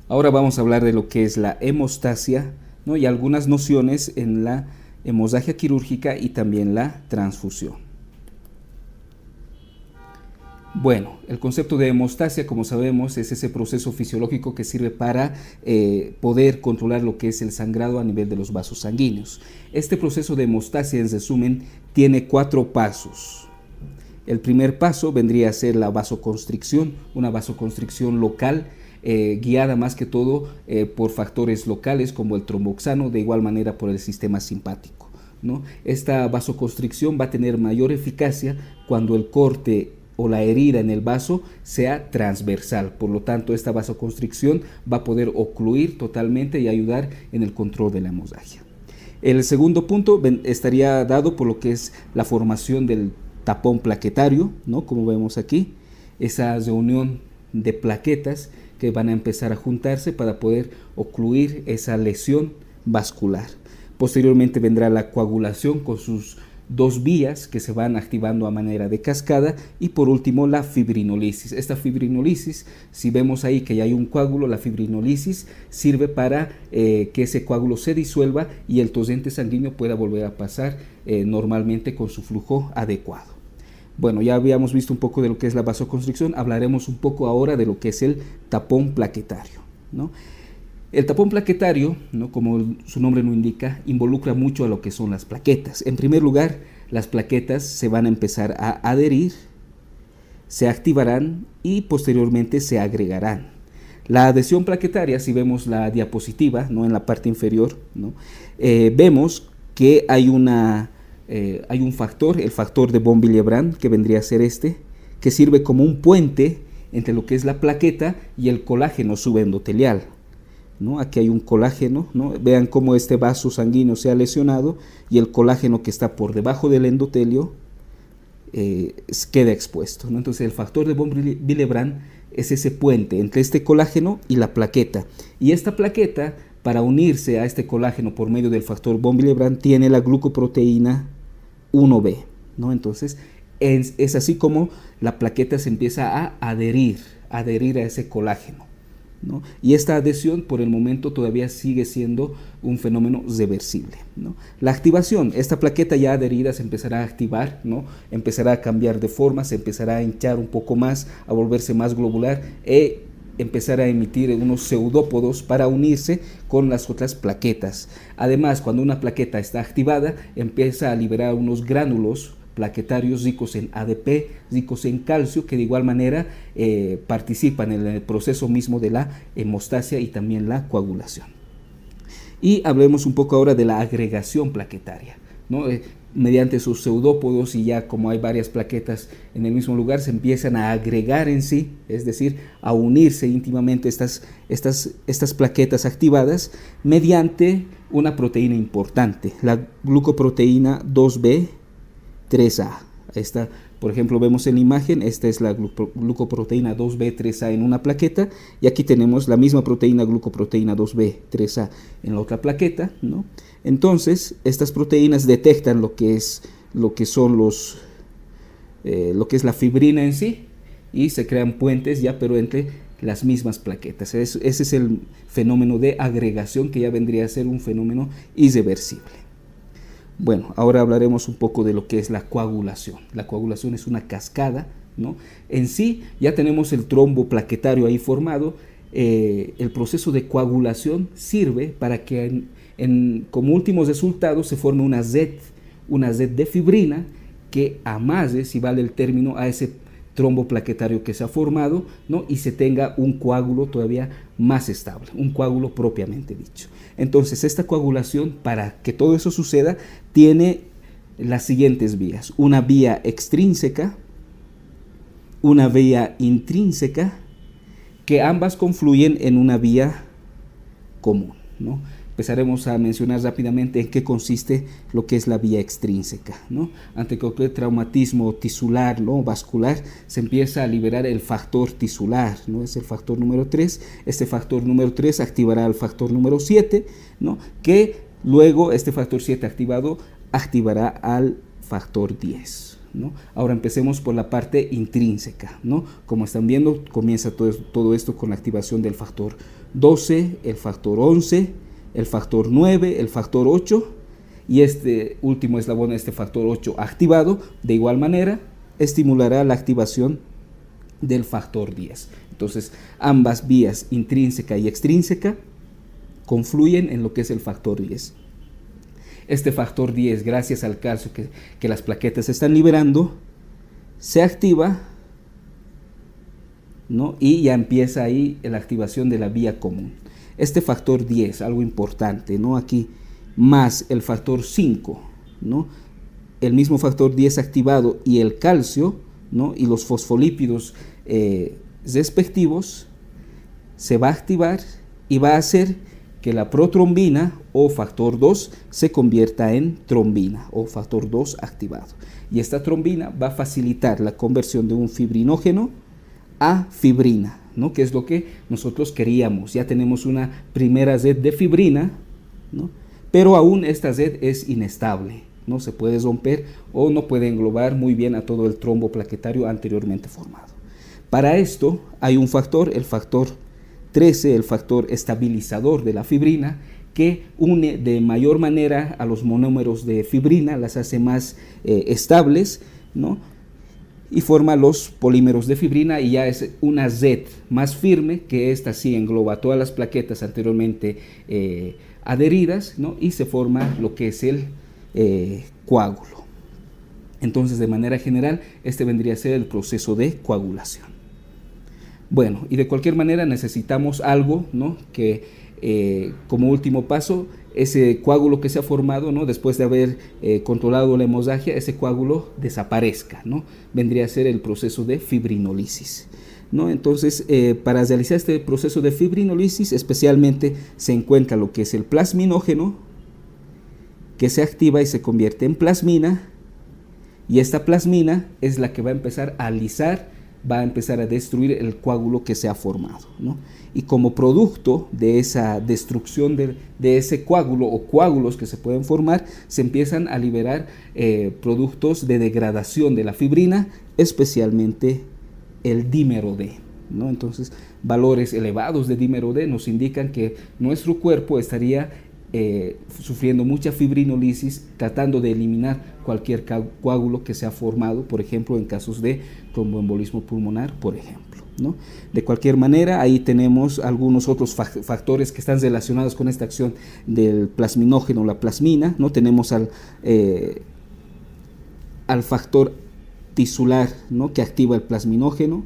Ahora vamos a hablar de lo que es la hemostasia, ¿no? Y algunas nociones en la hemorragia quirúrgica y también la transfusión. Bueno, el concepto de hemostasia, como sabemos, es ese proceso fisiológico que sirve para poder controlar lo que es el sangrado a nivel de los vasos sanguíneos. Este proceso de hemostasia, en resumen, tiene 4 pasos. El primer paso vendría a ser la vasoconstricción, una vasoconstricción local, guiada más que todo por factores locales como el tromboxano, de igual manera por el sistema simpático, ¿no? Esta vasoconstricción va a tener mayor eficacia cuando el corte o la herida en el vaso sea transversal. Por lo tanto, esta vasoconstricción va a poder ocluir totalmente y ayudar en el control de la hemorragia. El segundo punto estaría dado por lo que es la formación del tapón plaquetario, ¿no? Como vemos aquí, esa reunión de plaquetas que van a empezar a juntarse para poder ocluir esa lesión vascular. Posteriormente vendrá la coagulación con sus 2 vías que se van activando a manera de cascada, y por último la fibrinolisis. Esta fibrinolisis, si vemos ahí que ya hay un coágulo, la fibrinolisis sirve para que ese coágulo se disuelva y el torrente sanguíneo pueda volver a pasar normalmente con su flujo adecuado. Bueno, ya habíamos visto un poco de lo que es la vasoconstricción, hablaremos un poco ahora de lo que es el tapón plaquetario, ¿no? El tapón plaquetario, ¿no?, como su nombre lo indica, involucra mucho a lo que son las plaquetas. En primer lugar, las plaquetas se van a empezar a adherir, se activarán y posteriormente se agregarán. La adhesión plaquetaria, si vemos la diapositiva, ¿no?, en la parte inferior, ¿no?, vemos que hay un factor, el factor de von Willebrand, que vendría a ser este, que sirve como un puente entre lo que es la plaqueta y el colágeno subendotelial, ¿no? Aquí hay un colágeno, ¿no? Vean cómo este vaso sanguíneo se ha lesionado y el colágeno que está por debajo del endotelio queda expuesto, ¿no? Entonces el factor de von Willebrand es ese puente entre este colágeno y la plaqueta, y esta plaqueta, para unirse a este colágeno por medio del factor von Willebrand, tiene la glucoproteína 1B, ¿no? Entonces es así como la plaqueta se empieza a adherir a ese colágeno, ¿no? Y esta adhesión por el momento todavía sigue siendo un fenómeno reversible, ¿no? La activación, esta plaqueta ya adherida se empezará a activar, ¿no? Empezará a cambiar de forma, se empezará a hinchar un poco más, a volverse más globular e empezar a emitir unos pseudópodos para unirse con las otras plaquetas. Además, cuando una plaqueta está activada, empieza a liberar unos gránulos plaquetarios ricos en ADP, ricos en calcio, que de igual manera participan en el proceso mismo de la hemostasia y también la coagulación. Y hablemos un poco ahora de la agregación plaquetaria, ¿no? Mediante sus pseudópodos, y ya como hay varias plaquetas en el mismo lugar, se empiezan a agregar en sí, es decir, a unirse íntimamente estas plaquetas activadas mediante una proteína importante, la glucoproteína 2B 3A. Esta, por ejemplo, vemos en la imagen, esta es la glucoproteína 2B3A en una plaqueta, y aquí tenemos la misma proteína, glucoproteína 2B3A, en la otra plaqueta, ¿no? Entonces, estas proteínas detectan lo que es la fibrina en sí, y se crean puentes ya, pero entre las mismas plaquetas. Ese es el fenómeno de agregación, que ya vendría a ser un fenómeno irreversible. Bueno, ahora hablaremos un poco de lo que es la coagulación. La coagulación es una cascada, ¿no? En sí, ya tenemos el trombo plaquetario ahí formado. El proceso de coagulación sirve para que como último resultado se forme una red de fibrina que amase, si vale el término, a ese trombo plaquetario que se ha formado, ¿no? Y se tenga un coágulo todavía más estable, un coágulo propiamente dicho. Entonces, esta coagulación, para que todo eso suceda, tiene las siguientes vías: una vía extrínseca, una vía intrínseca, que ambas confluyen en una vía común, ¿no? Empezaremos a mencionar rápidamente en qué consiste lo que es la vía extrínseca, ¿no? Ante cualquier traumatismo tisular, ¿no?, vascular, se empieza a liberar el factor tisular, ¿no? Es el factor número 3. Este factor número 3 activará al factor número 7, ¿no?, que luego este factor 7 activado activará al factor 10. ¿no? Ahora empecemos por la parte intrínseca, ¿no? Como están viendo, comienza todo esto con la activación del factor 12, el factor 11, el factor 9, el factor 8, y este último eslabón, este factor 8 activado, de igual manera, estimulará la activación del factor 10. Entonces, ambas vías, intrínseca y extrínseca, confluyen en lo que es el factor 10. Este factor 10, gracias al calcio que las plaquetas están liberando, se activa, ¿no? Y ya empieza ahí la activación de la vía común. Este factor 10, algo importante, ¿no? Aquí, más el factor 5, ¿no? El mismo factor 10 activado y el calcio, ¿no? Y los fosfolípidos respectivos, se va a activar y va a hacer que la protrombina o factor 2 se convierta en trombina o factor 2 activado. Y esta trombina va a facilitar la conversión de un fibrinógeno a fibrina, ¿no? Que es lo que nosotros queríamos. Ya tenemos una primera red de fibrina, ¿no? Pero aún esta red es inestable, no se puede romper o no puede englobar muy bien a todo el trombo plaquetario anteriormente formado. Para esto hay un factor, el factor 13, el factor estabilizador de la fibrina, que une de mayor manera a los monómeros de fibrina, las hace más estables, ¿no? Y forma los polímeros de fibrina, y ya es una red más firme, que esta sí engloba todas las plaquetas anteriormente adheridas, ¿no? Y se forma lo que es el coágulo. Entonces, de manera general, este vendría a ser el proceso de coagulación. Bueno, y de cualquier manera necesitamos algo, ¿no? Que como último paso, ese coágulo que se ha formado, ¿no? Después de haber controlado la hemorragia, ese coágulo desaparezca, ¿no? Vendría a ser el proceso de fibrinolisis, ¿no? Entonces, para realizar este proceso de fibrinolisis, especialmente se encuentra lo que es el plasminógeno, que se activa y se convierte en plasmina, y esta plasmina es la que va a empezar a alisar, va a empezar a destruir el coágulo que se ha formado, ¿no? Y como producto de esa destrucción de ese coágulo o coágulos que se pueden formar, se empiezan a liberar productos de degradación de la fibrina, especialmente el dímero D, ¿no? Entonces, valores elevados de dímero D nos indican que nuestro cuerpo estaría sufriendo mucha fibrinolisis, tratando de eliminar cualquier coágulo que se ha formado, por ejemplo, en casos de tromboembolismo pulmonar, por ejemplo, ¿no? De cualquier manera, ahí tenemos algunos otros factores que están relacionados con esta acción del plasminógeno, la plasmina, ¿no? Tenemos al factor tisular, ¿no? Que activa el plasminógeno,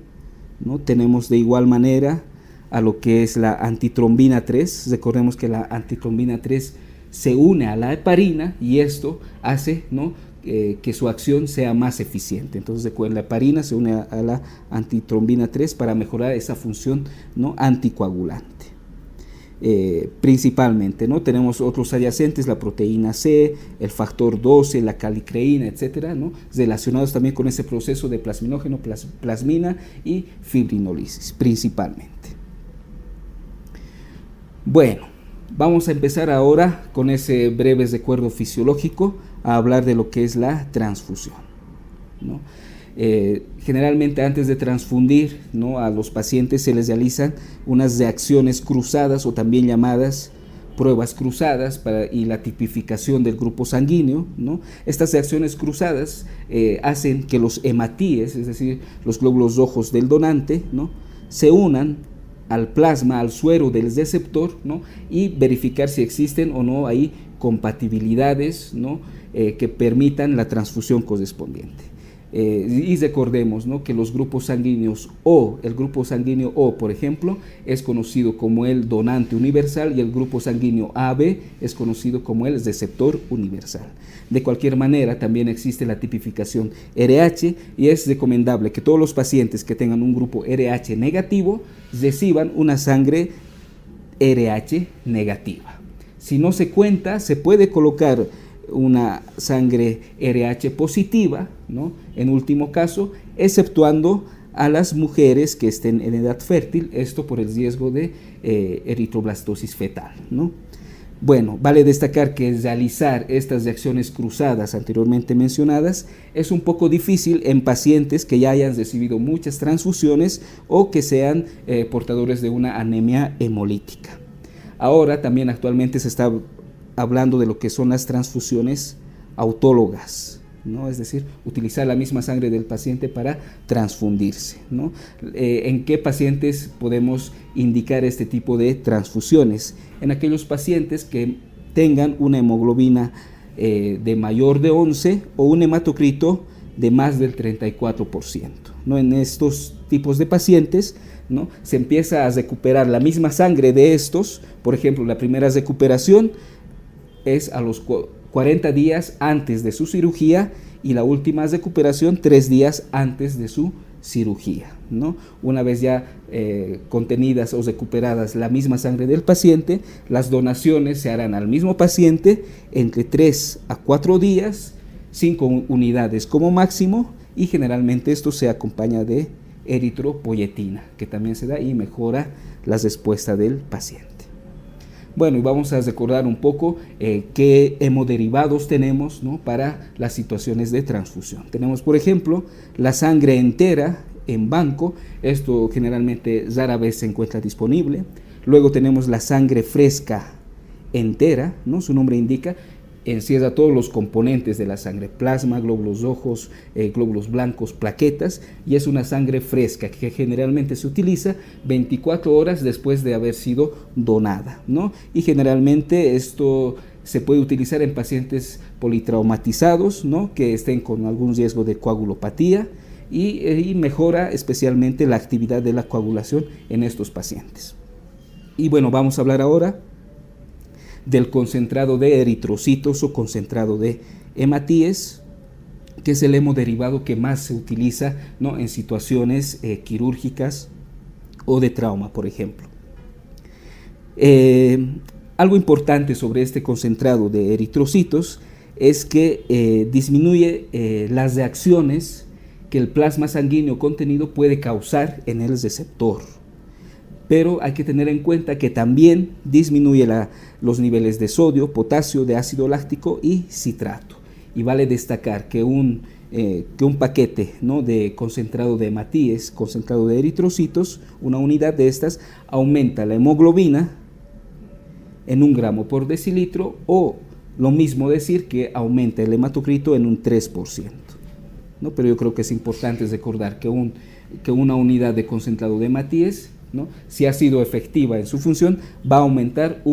¿no? Tenemos de igual manera a lo que es la antitrombina 3. Recordemos que la antitrombina 3 se une a la heparina, y esto hace, ¿no? Que su acción sea más eficiente. Entonces, la heparina se une a la antitrombina 3 para mejorar esa función, ¿no? Anticoagulante. Principalmente, ¿no? Tenemos otros adyacentes, la proteína C, el factor 12, la calicreína, etcétera, ¿no? Relacionados también con ese proceso de plasminógeno, plasmina y fibrinolisis, principalmente. Bueno, vamos a empezar ahora con ese breve recuerdo fisiológico a hablar de lo que es la transfusión, ¿no? Generalmente antes de transfundir, ¿no? A los pacientes se les realizan unas reacciones cruzadas, o también llamadas pruebas cruzadas, y la tipificación del grupo sanguíneo, ¿no? Estas reacciones cruzadas hacen que los hematíes, es decir, los glóbulos rojos del donante, ¿no? Se unan al plasma, al suero del receptor, ¿no? Y verificar si existen o no ahí compatibilidades, ¿no? Que permitan la transfusión correspondiente. Y recordemos, ¿no? Que los grupos sanguíneos O, el grupo sanguíneo O, por ejemplo, es conocido como el donante universal, y el grupo sanguíneo AB es conocido como el receptor universal. De cualquier manera, también existe la tipificación RH, y es recomendable que todos los pacientes que tengan un grupo RH negativo reciban una sangre RH negativa. Si no se cuenta, se puede colocar una sangre RH positiva, ¿no? En último caso, exceptuando a las mujeres que estén en edad fértil, esto por el riesgo de eritroblastosis fetal, ¿no? Bueno, vale destacar que realizar estas reacciones cruzadas anteriormente mencionadas es un poco difícil en pacientes que ya hayan recibido muchas transfusiones o que sean portadores de una anemia hemolítica. Ahora también actualmente se está hablando de lo que son las transfusiones autólogas, ¿no? Es decir, utilizar la misma sangre del paciente para transfundirse, ¿no? ¿En qué pacientes podemos indicar este tipo de transfusiones? En aquellos pacientes que tengan una hemoglobina de mayor de 11 o un hematocrito de más del 34%, ¿no? En estos tipos de pacientes, ¿no?, se empieza a recuperar la misma sangre de estos. Por ejemplo, la primera recuperación es a los 40 días antes de su cirugía y la última recuperación 3 días antes de su cirugía, ¿no? Una vez ya contenidas o recuperadas la misma sangre del paciente, las donaciones se harán al mismo paciente entre 3 a 4 días, 5 unidades como máximo, y generalmente esto se acompaña de eritropoyetina, que también se da y mejora la respuesta del paciente. Bueno, y vamos a recordar un poco qué hemoderivados tenemos, ¿no?, para las situaciones de transfusión. Tenemos, por ejemplo, la sangre entera en banco. Esto generalmente rara vez se encuentra disponible. Luego tenemos la sangre fresca entera, ¿no? Su nombre indica, encierra todos los componentes de la sangre: plasma, glóbulos rojos, glóbulos blancos, plaquetas, y es una sangre fresca que generalmente se utiliza 24 horas después de haber sido donada, ¿no? Y generalmente esto se puede utilizar en pacientes politraumatizados, ¿no?, que estén con algún riesgo de coagulopatía, y mejora especialmente la actividad de la coagulación en estos pacientes. Y bueno, vamos a hablar ahora del concentrado de eritrocitos o concentrado de hematíes, que es el hemoderivado que más se utiliza, ¿no?, en situaciones quirúrgicas o de trauma, por ejemplo. Algo importante sobre este concentrado de eritrocitos es que disminuye las reacciones que el plasma sanguíneo contenido puede causar en el receptor. Pero hay que tener en cuenta que también disminuye los niveles de sodio, potasio, de ácido láctico y citrato. Y vale destacar que un paquete, ¿no?, de concentrado de hematíes, concentrado de eritrocitos, una unidad de estas, aumenta la hemoglobina en 1 gramo por decilitro, o lo mismo decir que aumenta el hematocrito en un 3%. ¿No? Pero yo creo que es importante recordar que una unidad de concentrado de hematíes, ¿no?, si ha sido efectiva en su función, va a aumentar en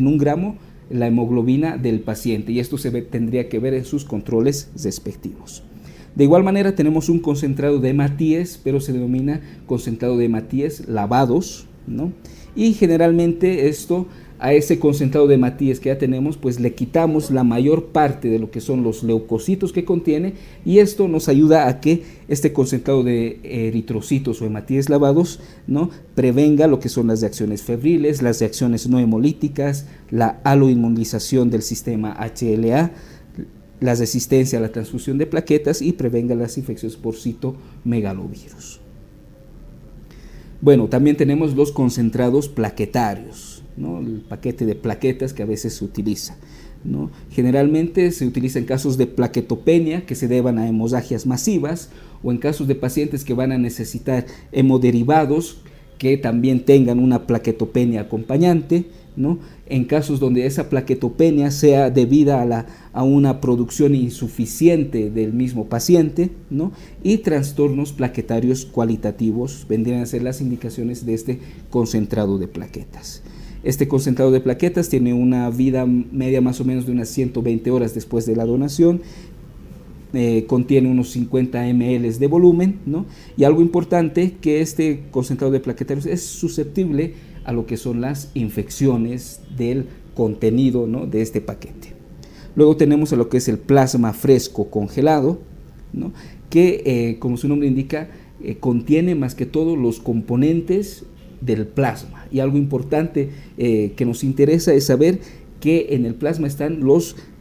1 gramo la hemoglobina del paciente, y esto tendría que ver en sus controles respectivos. De igual manera tenemos un concentrado de hematíes, pero se denomina concentrado de hematíes lavados, ¿no? Y generalmente a ese concentrado de hematíes que ya tenemos, pues le quitamos la mayor parte de lo que son los leucocitos que contiene, y esto nos ayuda a que este concentrado de eritrocitos o hematíes lavados, ¿no?, prevenga lo que son las reacciones febriles, las reacciones no hemolíticas, la aloinmunización del sistema HLA, la resistencia a la transfusión de plaquetas, y prevenga las infecciones por citomegalovirus. Bueno, también tenemos los concentrados plaquetarios, ¿no?, el paquete de plaquetas que a veces se utiliza, ¿no? Generalmente se utiliza en casos de plaquetopenia que se deban a hemorragias masivas, o en casos de pacientes que van a necesitar hemoderivados que también tengan una plaquetopenia acompañante, ¿no?, en casos donde esa plaquetopenia sea debida a una producción insuficiente del mismo paciente, ¿no?, y trastornos plaquetarios cualitativos vendrían a ser las indicaciones de este concentrado de plaquetas. Este concentrado de plaquetas tiene una vida media más o menos de unas 120 horas después de la donación, contiene unos 50 ml de volumen, ¿no? Y algo importante, que este concentrado de plaquetarios es susceptible a lo que son las infecciones del contenido, ¿no?, de este paquete. Luego tenemos a lo que es el plasma fresco congelado, ¿no?, que como su nombre indica, contiene más que todo los componentes del plasma. Y algo importante que nos interesa es saber que en el plasma están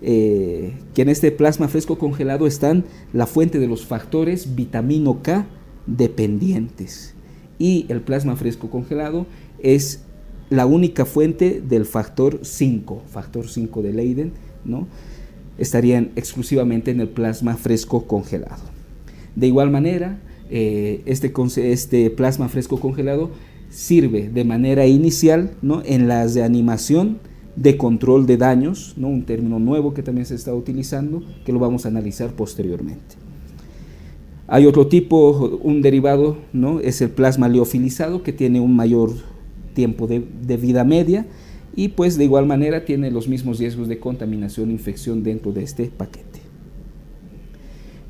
que en este plasma fresco congelado están la fuente de los factores vitamina K dependientes, y el plasma fresco congelado es la única fuente del factor 5 de Leyden, ¿no? Estarían exclusivamente en el plasma fresco congelado. De igual manera, este plasma fresco congelado sirve de manera inicial, ¿no?, en las de animación de control de daños, ¿no?, un término nuevo que también se está utilizando, que lo vamos a analizar posteriormente. Hay otro tipo, un derivado, ¿no?, es el plasma liofilizado, que tiene un mayor tiempo de vida media y pues de igual manera tiene los mismos riesgos de contaminación e infección dentro de este paquete.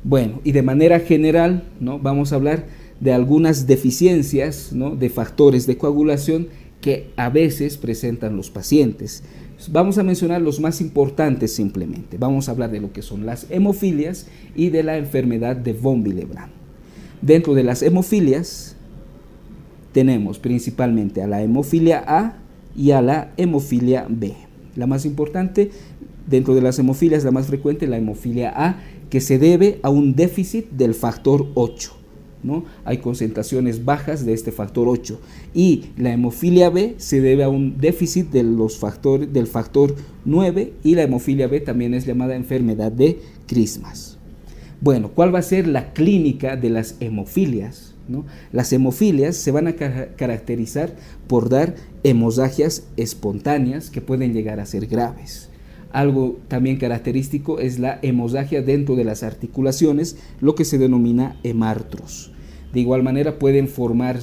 Bueno, y de manera general, ¿no?, vamos a hablar de algunas deficiencias, ¿no?, de factores de coagulación que a veces presentan los pacientes. Vamos a mencionar los más importantes simplemente. Vamos a hablar de lo que son las hemofilias y de la enfermedad de von Willebrand. Dentro de las hemofilias tenemos principalmente a la hemofilia A y a la hemofilia B. La más importante dentro de las hemofilias, la más frecuente, la hemofilia A, que se debe a un déficit del factor 8. ¿No? Hay concentraciones bajas de este factor 8, y la hemofilia B se debe a un déficit del factor 9, y la hemofilia B también es llamada enfermedad de Christmas. Bueno, ¿cuál va a ser la clínica de las hemofilias? ¿No? Las hemofilias se van a caracterizar por dar hemorragias espontáneas que pueden llegar a ser graves. Algo también característico es la hemorragia dentro de las articulaciones, lo que se denomina hemartros. De igual manera pueden formar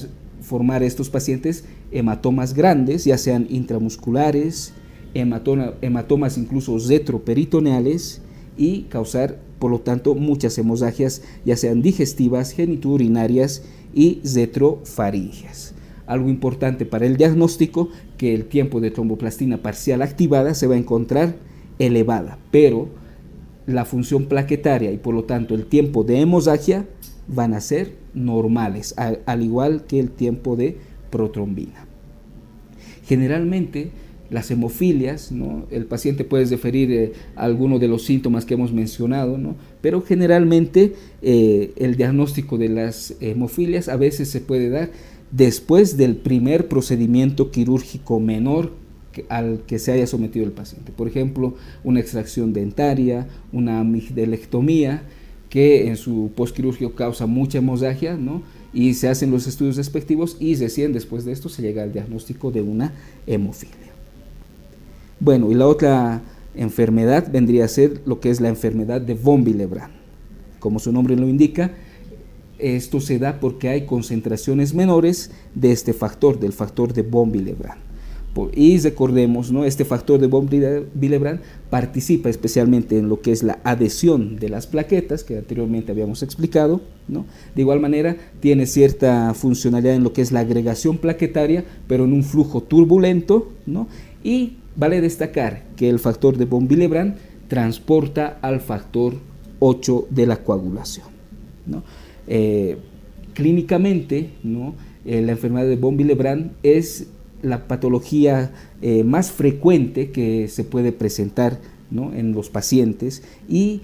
estos pacientes hematomas grandes, ya sean intramusculares, hematomas incluso retroperitoneales, y causar por lo tanto muchas hemorragias, ya sean digestivas, genitourinarias y retrofaringeas. Algo importante para el diagnóstico, que el tiempo de tromboplastina parcial activada se va a encontrar elevada, pero la función plaquetaria y por lo tanto el tiempo de hemorragia van a ser normales, al igual que el tiempo de protrombina. Generalmente las hemofilias, ¿no?, el paciente puede referir alguno de los síntomas que hemos mencionado, ¿no?, pero generalmente el diagnóstico de las hemofilias a veces se puede dar después del primer procedimiento quirúrgico menor al que se haya sometido el paciente. Por ejemplo, una extracción dentaria, una amigdalectomía, que en su postquirúrgico causa mucha hemorragia, ¿no?, y se hacen los estudios respectivos, y recién después de esto se llega al diagnóstico de una hemofilia. Bueno, y la otra enfermedad vendría a ser lo que es la enfermedad de von Willebrand. Como su nombre lo indica, esto se da porque hay concentraciones menores de este factor, del factor de von Willebrand. Y recordemos, ¿no?, este factor de von Willebrand participa especialmente en lo que es la adhesión de las plaquetas, que anteriormente habíamos explicado, ¿no? De igual manera tiene cierta funcionalidad en lo que es la agregación plaquetaria, pero en un flujo turbulento, ¿no? Y vale destacar que el factor de von Willebrand transporta al factor 8 de la coagulación, ¿no? Clínicamente, ¿no?, la enfermedad de von Willebrand es la patología más frecuente que se puede presentar, ¿no?, en los pacientes, y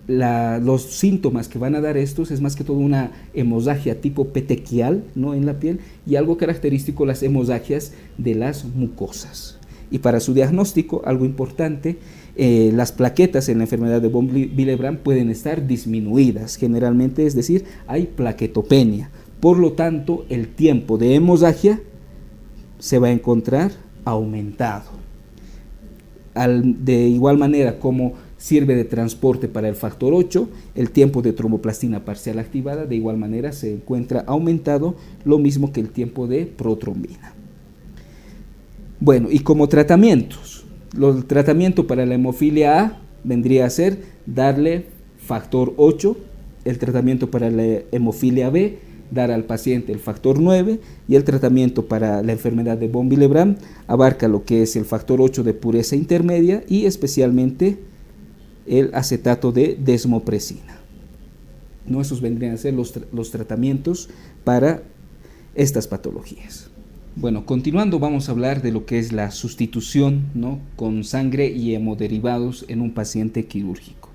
los síntomas que van a dar estos es más que todo una hemorragia tipo petequial, ¿no?, en la piel, y algo característico, las hemorragias de las mucosas. Y para su diagnóstico, algo importante, las plaquetas en la enfermedad de von Willebrand pueden estar disminuidas generalmente, es decir, hay plaquetopenia. Por lo tanto, el tiempo de hemorragia se va a encontrar aumentado. De igual manera como sirve de transporte para el factor 8, el tiempo de tromboplastina parcial activada de igual manera se encuentra aumentado, lo mismo que el tiempo de protrombina. Bueno, y como tratamientos, el tratamiento para la hemofilia A vendría a ser darle factor 8, el tratamiento para la hemofilia B, dar al paciente el factor 9, y el tratamiento para la enfermedad de von Willebrand abarca lo que es el factor 8 de pureza intermedia y especialmente el acetato de desmopresina. ¿No? Esos vendrían a ser los tratamientos para estas patologías. Bueno, continuando vamos a hablar de lo que es la sustitución, ¿no?, con sangre y hemoderivados en un paciente quirúrgico.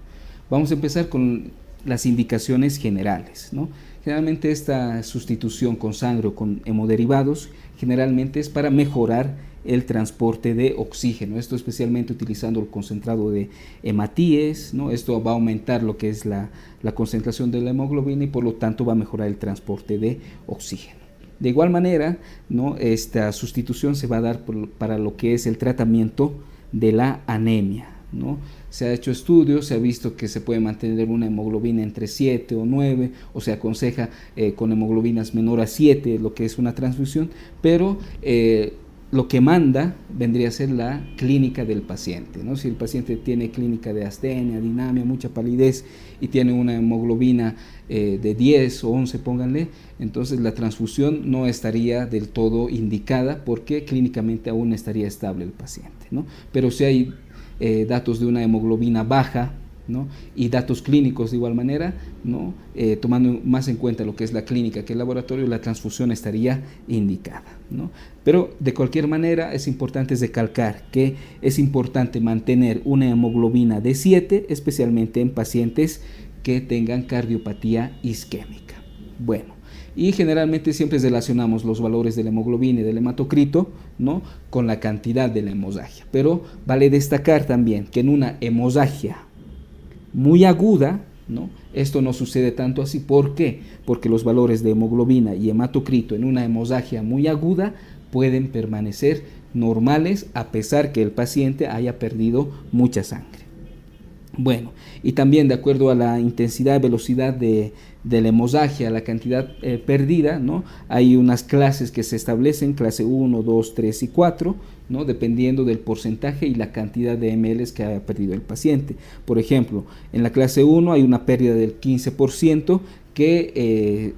Vamos a empezar con las indicaciones generales, ¿no? Generalmente esta sustitución con sangre o con hemoderivados generalmente es para mejorar el transporte de oxígeno, esto especialmente utilizando el concentrado de hematíes, ¿no? Esto va a aumentar lo que es la concentración de la hemoglobina y por lo tanto va a mejorar el transporte de oxígeno. De igual manera, ¿no? Esta sustitución se va a dar para lo que es el tratamiento de la anemia, ¿no? Se ha hecho estudios, se ha visto que se puede mantener una hemoglobina entre 7 o 9, o se aconseja con hemoglobinas menor a 7, lo que es una transfusión, pero lo que manda vendría a ser la clínica del paciente, ¿no? Si el paciente tiene clínica de astenia, dinamia, mucha palidez y tiene una hemoglobina de 10 o 11, pónganle, entonces la transfusión no estaría del todo indicada porque clínicamente aún estaría estable el paciente, ¿no? Pero si hay datos de una hemoglobina baja, ¿no? Y datos clínicos de igual manera, ¿no? Tomando más en cuenta lo que es la clínica que el laboratorio, la transfusión estaría indicada, ¿no? Pero de cualquier manera es importante recalcar que es importante mantener una hemoglobina de 7, especialmente en pacientes que tengan cardiopatía isquémica. Bueno, y generalmente siempre relacionamos los valores de la hemoglobina y del hematocrito, ¿no? Con la cantidad de la hemorragia, pero vale destacar también que en una hemorragia muy aguda, ¿no? Esto no sucede tanto así. ¿Por qué? Porque los valores de hemoglobina y hematocrito en una hemorragia muy aguda pueden permanecer normales a pesar que el paciente haya perdido mucha sangre. Bueno, y también de acuerdo a la intensidad y velocidad de la hemorragia, la cantidad perdida, ¿no? Hay unas clases que se establecen, clase 1, 2, 3 y 4, ¿no? Dependiendo del porcentaje y la cantidad de ml que haya perdido el paciente. Por ejemplo, en la clase 1 hay una pérdida del 15%, que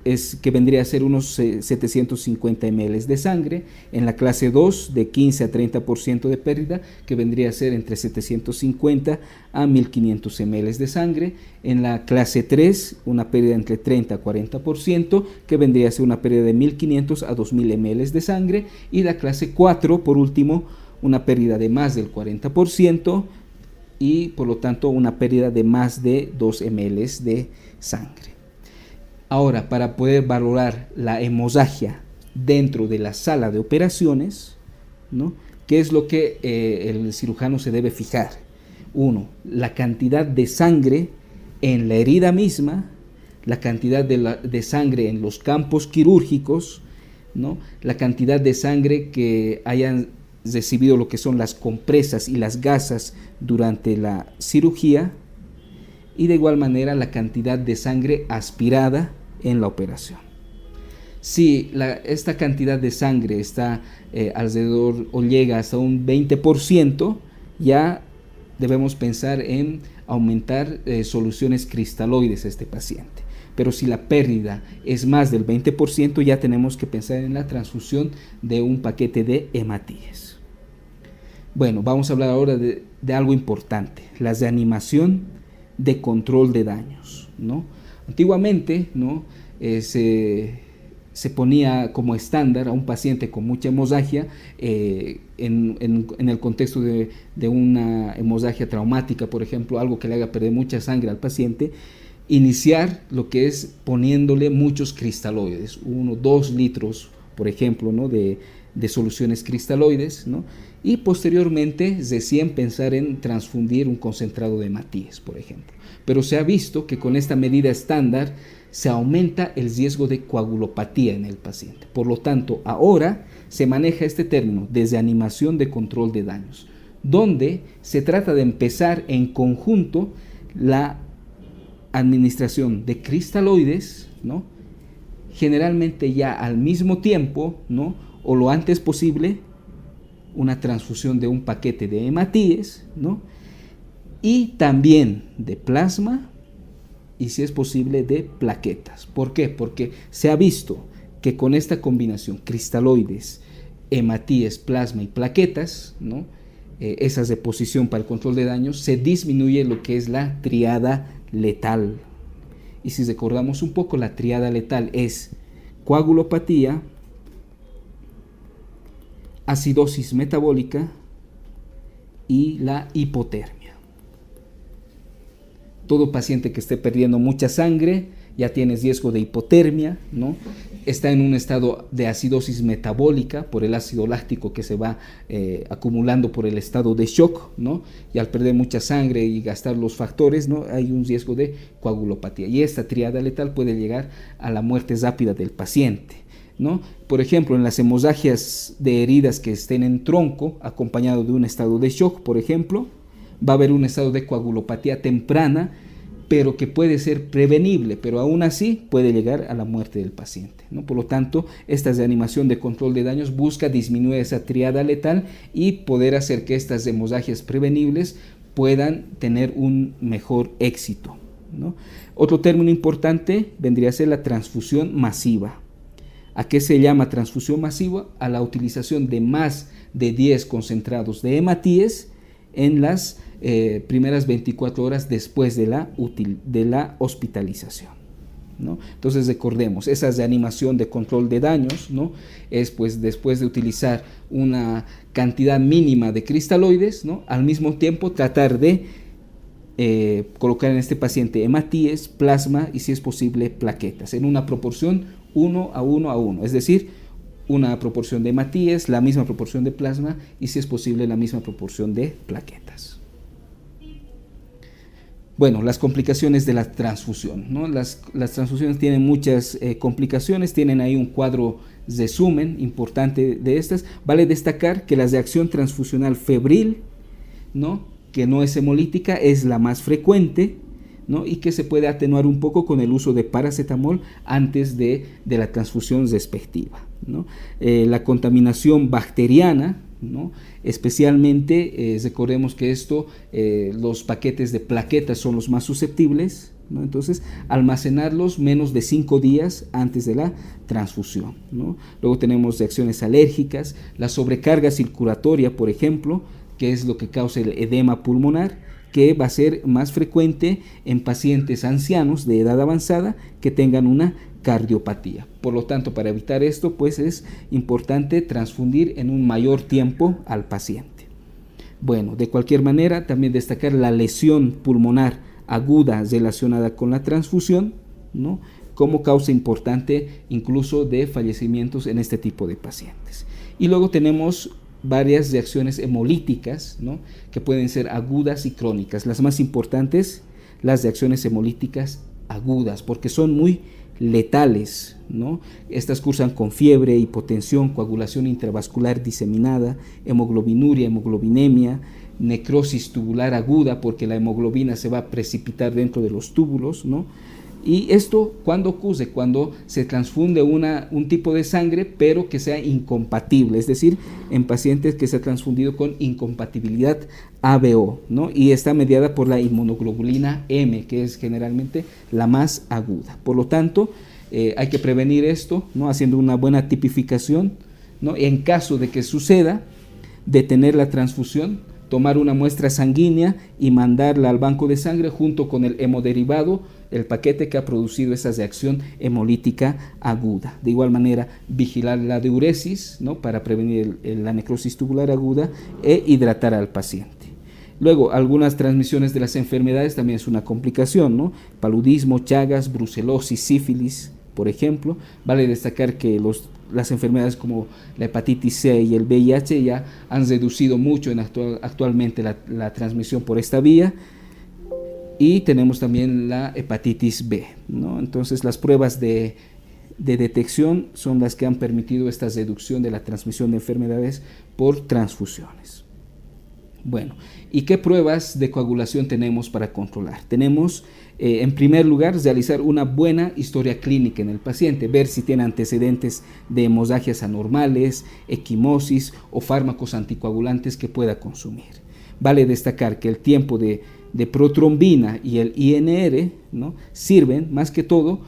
vendría a ser unos 750 ml de sangre. En la clase 2 de 15 a 30% de pérdida, que vendría a ser entre 750 a 1500 ml de sangre. En la clase 3 una pérdida entre 30 a 40%, que vendría a ser una pérdida de 1500 a 2000 ml de sangre. Y la clase 4 por último una pérdida de más del 40% y por lo tanto una pérdida de más de 2 ml de sangre. Ahora, para poder valorar la hemorragia dentro de la sala de operaciones, ¿no? ¿Qué es lo que el cirujano se debe fijar? 1. La cantidad de sangre en la herida misma, la cantidad de sangre en los campos quirúrgicos, ¿no? La cantidad de sangre que hayan recibido lo que son las compresas y las gasas durante la cirugía, y de igual manera la cantidad de sangre aspirada en la operación. Si esta cantidad de sangre está alrededor o llega hasta un 20%, ya debemos pensar en aumentar soluciones cristaloides a este paciente. Pero si la pérdida es más del 20%, ya tenemos que pensar en la transfusión de un paquete de hematíes. Bueno, vamos a hablar ahora de algo importante, la reanimación de control de daños, ¿no? Antiguamente, ¿no? Se ponía como estándar a un paciente con mucha hemorragia, en el contexto de una hemorragia traumática, por ejemplo, algo que le haga perder mucha sangre al paciente, iniciar lo que es poniéndole muchos cristaloides, 1 o 2 litros, por ejemplo, ¿no? de soluciones cristaloides, ¿no? Y posteriormente recién pensar en transfundir un concentrado de hematíes, por ejemplo. Pero se ha visto que con esta medida estándar se aumenta el riesgo de coagulopatía en el paciente. Por lo tanto, ahora se maneja este término de reanimación de control de daños, donde se trata de empezar en conjunto la administración de cristaloides, ¿no? Generalmente ya al mismo tiempo, ¿no? O lo antes posible, una transfusión de un paquete de hematíes, ¿no? Y también de plasma y, si es posible, de plaquetas. ¿Por qué? Porque se ha visto que con esta combinación, cristaloides, hematíes, plasma y plaquetas, ¿no? Esa reposición para el control de daños, se disminuye lo que es la triada letal. Y si recordamos un poco, la triada letal es coagulopatía, acidosis metabólica y la hipotermia. Todo paciente que esté perdiendo mucha sangre ya tiene riesgo de hipotermia, ¿no? Está en un estado de acidosis metabólica por el ácido láctico que se va acumulando por el estado de shock, ¿no? Y al perder mucha sangre y gastar los factores, ¿no? Hay un riesgo de coagulopatía. Y esta triada letal puede llegar a la muerte rápida del paciente, ¿no? Por ejemplo, en las hemorragias de heridas que estén en tronco, acompañado de un estado de shock, por ejemplo, va a haber un estado de coagulopatía temprana, pero que puede ser prevenible, pero aún así puede llegar a la muerte del paciente, ¿no? Por lo tanto, esta reanimación de control de daños busca disminuir esa triada letal y poder hacer que estas hemorragias prevenibles puedan tener un mejor éxito, ¿no? Otro término importante vendría a ser la transfusión masiva. ¿A qué se llama transfusión masiva? A la utilización de más de 10 concentrados de hematíes en las primeras 24 horas después de la hospitalización, ¿no? Entonces recordemos, esa reanimación de control de daños, ¿no? Es pues después de utilizar una cantidad mínima de cristaloides, ¿no? Al mismo tiempo tratar de colocar en este paciente hematíes, plasma y si es posible plaquetas en una proporción 1 a 1 a 1, es decir, una proporción de hematíes, la misma proporción de plasma y si es posible la misma proporción de plaquetas. Bueno, las complicaciones de la transfusión, ¿no? Las transfusiones tienen muchas complicaciones, tienen ahí un cuadro resumen importante de estas. Vale destacar que la reacción transfusional febril, ¿no? Que no es hemolítica, es la más frecuente, ¿no? Y que se puede atenuar un poco con el uso de paracetamol antes de la transfusión respectiva, ¿no? La contaminación bacteriana, ¿no? Especialmente recordemos que los paquetes de plaquetas son los más susceptibles, ¿no? Entonces almacenarlos menos de 5 días antes de la transfusión, ¿no? Luego tenemos reacciones alérgicas, la sobrecarga circulatoria, por ejemplo, que es lo que causa el edema pulmonar, que va a ser más frecuente en pacientes ancianos de edad avanzada que tengan una cardiopatía. Por lo tanto, para evitar esto, pues es importante transfundir en un mayor tiempo al paciente. Bueno, de cualquier manera, también destacar la lesión pulmonar aguda relacionada con la transfusión, ¿no? Como causa importante incluso de fallecimientos en este tipo de pacientes. Y luego tenemos varias reacciones hemolíticas, ¿no? Que pueden ser agudas y crónicas. Las más importantes, las reacciones hemolíticas agudas, porque son muy letales, ¿no? Estas cursan con fiebre, hipotensión, coagulación intravascular diseminada, hemoglobinuria, hemoglobinemia, necrosis tubular aguda, porque la hemoglobina se va a precipitar dentro de los túbulos, ¿no? Y esto, ¿cuándo ocurre? Cuando se transfunde un tipo de sangre, pero que sea incompatible, es decir, en pacientes que se ha transfundido con incompatibilidad ABO, ¿no? Y está mediada por la inmunoglobulina M, que es generalmente la más aguda. Por lo tanto, hay que prevenir esto, ¿no? Haciendo una buena tipificación, ¿no? En caso de que suceda, detener la transfusión, tomar una muestra sanguínea y mandarla al banco de sangre junto con el hemodiderivado, el paquete que ha producido esa reacción hemolítica aguda. De igual manera, vigilar la diuresis, ¿no? Para prevenir la necrosis tubular aguda e hidratar al paciente. Luego, algunas transmisiones de las enfermedades también es una complicación, ¿no? Paludismo, Chagas, brucelosis, sífilis, por ejemplo. Vale destacar que las enfermedades como la hepatitis C y el VIH ya han reducido mucho actualmente la transmisión por esta vía. Y tenemos también la hepatitis B, ¿no? Entonces las pruebas de detección son las que han permitido esta reducción de la transmisión de enfermedades por transfusiones. Bueno, ¿y qué pruebas de coagulación tenemos para controlar? Tenemos, en primer lugar, realizar una buena historia clínica en el paciente, ver si tiene antecedentes de hemorragias anormales, equimosis o fármacos anticoagulantes que pueda consumir. Vale destacar que el tiempo de protrombina y el INR, ¿no? Sirven más que todo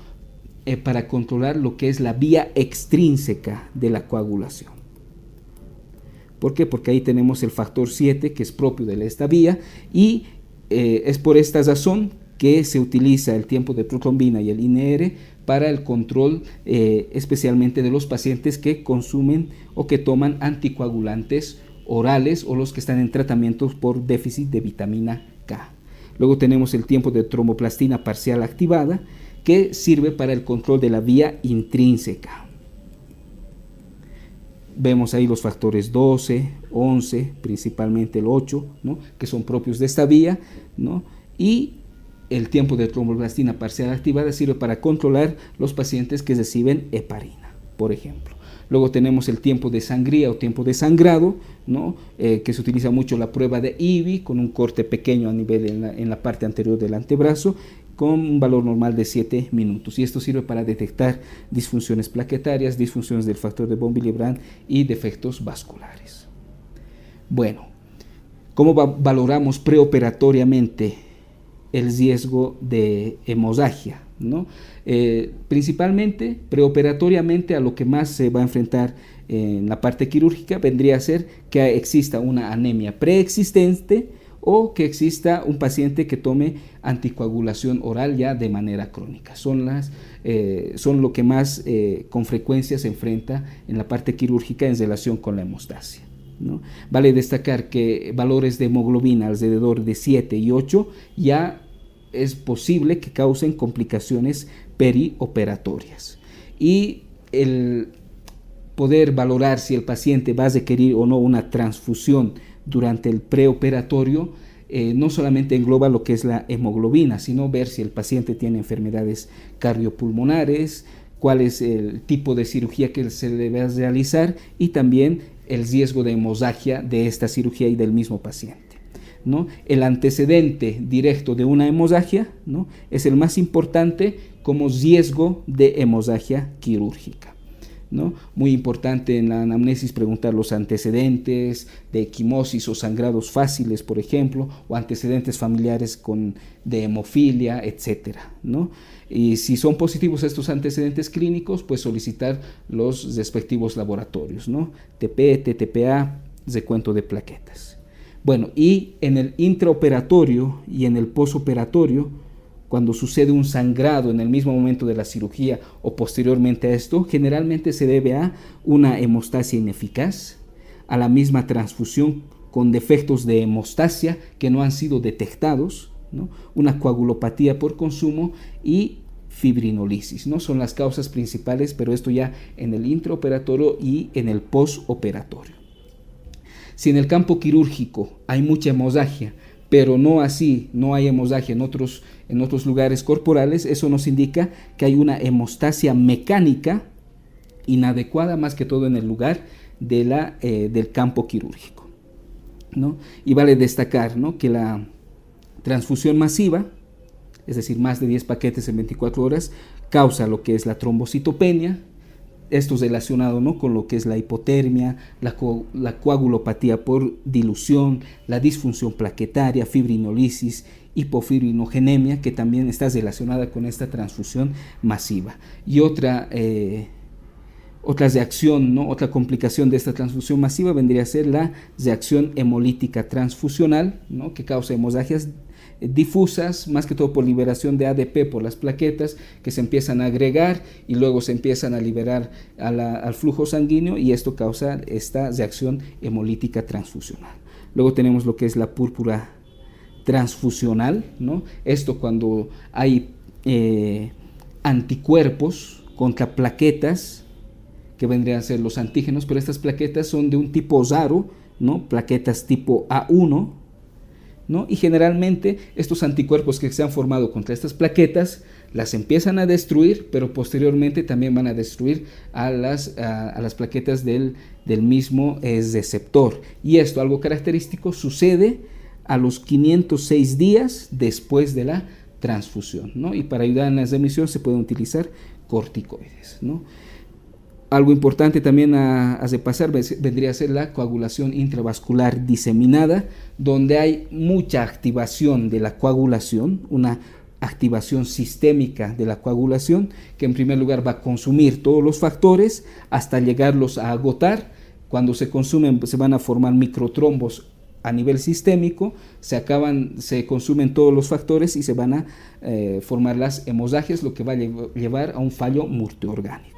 para controlar lo que es la vía extrínseca de la coagulación. ¿Por qué? Porque ahí tenemos el factor 7 que es propio de esta vía y es por esta razón que se utiliza el tiempo de protrombina y el INR para el control especialmente de los pacientes que consumen o que toman anticoagulantes orales o los que están en tratamientos por déficit de vitamina K. Luego tenemos el tiempo de tromboplastina parcial activada, que sirve para el control de la vía intrínseca. Vemos ahí los factores 12, 11, principalmente el 8, ¿no?, que son propios de esta vía, ¿no? Y el tiempo de tromboplastina parcial activada sirve para controlar los pacientes que reciben heparina, por ejemplo. Luego tenemos el tiempo de sangría o tiempo de sangrado, ¿no?, que se utiliza mucho la prueba de IBI con un corte pequeño a nivel en la parte anterior del antebrazo, con un valor normal de 7 minutos. Y esto sirve para detectar disfunciones plaquetarias, disfunciones del factor de von Willebrand y defectos vasculares. Bueno, ¿cómo valoramos preoperatoriamente el riesgo de hemorragia, ¿no? Principalmente, preoperatoriamente, a lo que más se va a enfrentar en la parte quirúrgica vendría a ser que exista una anemia preexistente o que exista un paciente que tome anticoagulación oral ya de manera crónica. Son lo que más con frecuencia se enfrenta en la parte quirúrgica en relación con la hemostasia, ¿no? Vale destacar que valores de hemoglobina alrededor de 7 y 8 ya es posible que causen complicaciones perioperatorias. Y el poder valorar si el paciente va a requerir o no una transfusión durante el preoperatorio no solamente engloba lo que es la hemoglobina, sino ver si el paciente tiene enfermedades cardiopulmonares, cuál es el tipo de cirugía que se debe realizar y también el riesgo de hemorragia de esta cirugía y del mismo paciente, ¿no? El antecedente directo de una hemorragia, ¿no?, es el más importante como riesgo de hemorragia quirúrgica, ¿no? Muy importante en la anamnesis preguntar los antecedentes de equimosis o sangrados fáciles, por ejemplo, o antecedentes familiares de hemofilia, etcétera, ¿no? Y si son positivos estos antecedentes clínicos, pues solicitar los respectivos laboratorios, ¿no? TP, TTPA, recuento de plaquetas. Bueno, y en el intraoperatorio y en el posoperatorio, cuando sucede un sangrado en el mismo momento de la cirugía o posteriormente a esto, generalmente se debe a una hemostasia ineficaz, a la misma transfusión con defectos de hemostasia que no han sido detectados, ¿no?, una coagulopatía por consumo y fibrinolisis, ¿no? Son las causas principales, pero esto ya en el intraoperatorio y en el posoperatorio. Si en el campo quirúrgico hay mucha hemorragia, pero no hay hemorragia en otros lugares corporales, eso nos indica que hay una hemostasia mecánica inadecuada, más que todo en el lugar del campo quirúrgico, ¿no? Y vale destacar, ¿no?, que la transfusión masiva, es decir, más de 10 paquetes en 24 horas, causa lo que es la trombocitopenia. Esto es relacionado, ¿no?, con lo que es la hipotermia, la coagulopatía por dilución, la disfunción plaquetaria, fibrinolisis, hipofibrinogenemia, que también está relacionada con esta transfusión masiva. Y otra reacción, ¿no?, otra complicación de esta transfusión masiva vendría a ser la reacción hemolítica transfusional, ¿no?, que causa hemorragias difusas, más que todo por liberación de ADP por las plaquetas que se empiezan a agregar y luego se empiezan a liberar al flujo sanguíneo, y esto causa esta reacción hemolítica transfusional. Luego tenemos lo que es la púrpura transfusional, ¿no? Esto cuando hay anticuerpos contra plaquetas que vendrían a ser los antígenos, pero estas plaquetas son de un tipo raro, ¿no?, plaquetas tipo A1, ¿no? Y generalmente estos anticuerpos que se han formado contra estas plaquetas las empiezan a destruir, pero posteriormente también van a destruir a las plaquetas del mismo receptor. Y esto, algo característico, sucede a los 506 días después de la transfusión, ¿no? Y para ayudar en la remisión se pueden utilizar corticoides, ¿no? Algo importante también a repasar vendría a ser la coagulación intravascular diseminada, donde hay mucha activación de la coagulación, una activación sistémica de la coagulación, que en primer lugar va a consumir todos los factores hasta llegarlos a agotar. Cuando se consumen, se van a formar microtrombos a nivel sistémico, se consumen todos los factores y se van a formar las hemorragias, lo que va a llevar a un fallo multiorgánico.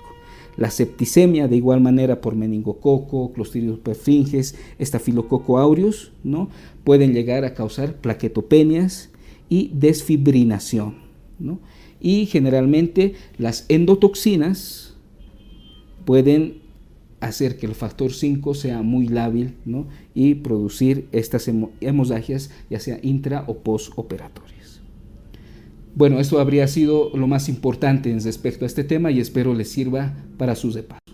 La septicemia, de igual manera, por meningococo, Clostridium perfringens, Staphylococcus aureus, ¿no?, pueden llegar a causar plaquetopenias y desfibrinación, ¿no? Y generalmente las endotoxinas pueden hacer que el factor 5 sea muy lábil, ¿no? Y producir estas hemorragias, ya sea intra o postoperatorias. Bueno, esto habría sido lo más importante en respecto a este tema y espero les sirva para sus repasos.